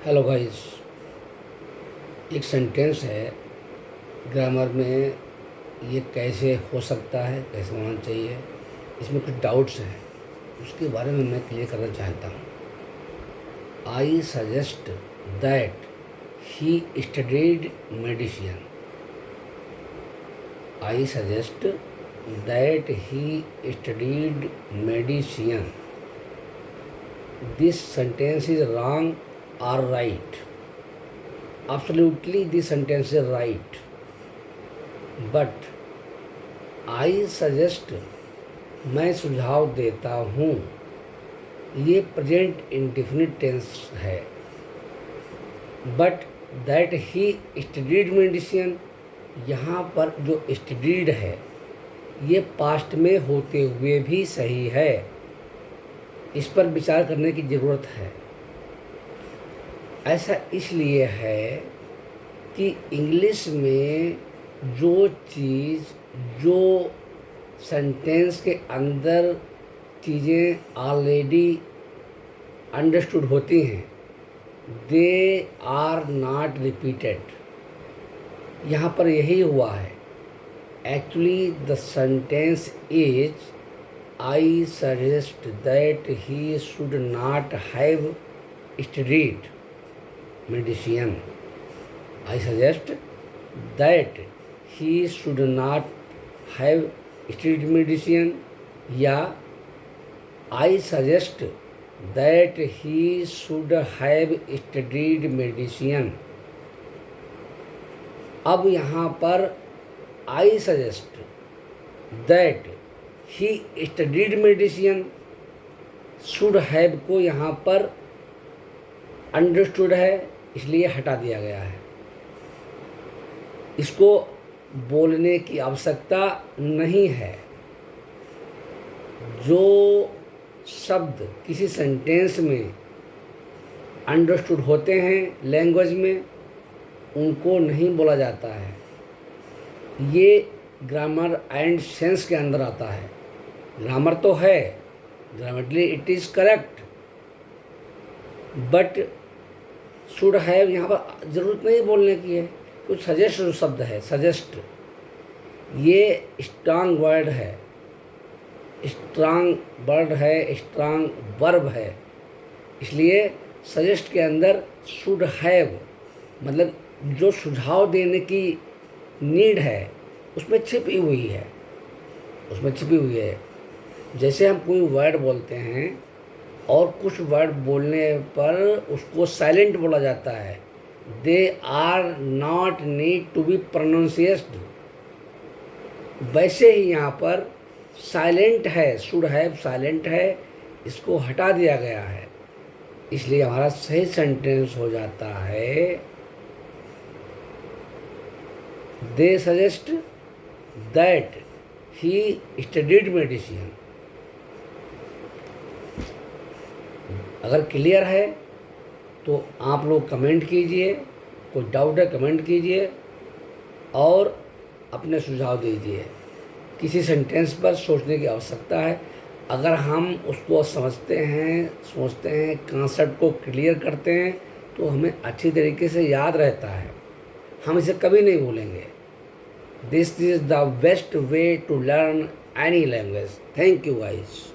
Hello guys. एक sentence है grammar में, ये कैसे हो सकता है, कैसे होना चाहिए, इसमें कुछ डाउट्स हैं, उसके बारे में मैं क्लियर करना चाहता हूँ। I suggest that he studied medicine. I suggest that he studied medicine. This sentence is wrong or right? Absolutely, this sentence is right. But I suggest, मैं सुझाव देता हूँ, ये प्रेजेंट इंडेफिनिट टेंस है। But that he studied medicine, यहाँ पर जो studied है ये पास्ट में होते हुए भी सही है। इस पर विचार करने की ज़रूरत है। ऐसा इसलिए है कि इंग्लिश में जो चीज़, जो सेंटेंस के अंदर चीज़ें ऑलरेडी अंडरस्टूड होती हैं, दे आर नॉट रिपीटेड। यहाँ पर यही हुआ है। Actually the sentence is I suggest that he should not have studied medicine. I suggest that he should not have studied medicine, या I suggest that he should have studied medicine। अब यहाँ पर I suggest that he studied medicine, should have को यहाँ पर understood है इसलिए हटा दिया गया है। इसको बोलने की आवश्यकता नहीं है। जो शब्द किसी सेंटेंस में अंडरस्टूड होते हैं लैंग्वेज में, उनको नहीं बोला जाता है। ये ग्रामर एंड सेंस के अंदर आता है। ग्रामर तो है, grammatically it is correct, but should have यहाँ पर ज़रूरत नहीं बोलने की है। कुछ सजेस्ट जो शब्द है, सजेस्ट, ये स्ट्रांग वर्ड है, स्ट्रांग वर्ड है, स्ट्रांग वर्ब है। इसलिए सजेस्ट के अंदर शुड हैव मतलब जो सुझाव देने की नीड है उसमें छिपी हुई है, उसमें छिपी हुई है। जैसे हम कोई वर्ड बोलते हैं और कुछ वर्ड बोलने पर उसको साइलेंट बोला जाता है, they are not need to be pronounced. वैसे ही यहाँ पर साइलेंट है, शुड हैव साइलेंट है, इसको हटा दिया गया है। इसलिए हमारा सही सेंटेंस हो जाता है, they suggest that he studied medicine. अगर क्लियर है तो आप लोग कमेंट कीजिए, कोई डाउट है कमेंट कीजिए और अपने सुझाव दीजिए। किसी सेंटेंस पर सोचने की आवश्यकता है। अगर हम उसको समझते हैं, सोचते हैं, कॉन्सेप्ट को क्लियर करते हैं तो हमें अच्छी तरीके से याद रहता है, हम इसे कभी नहीं भूलेंगे। This is the best way to learn any language. Thank you guys.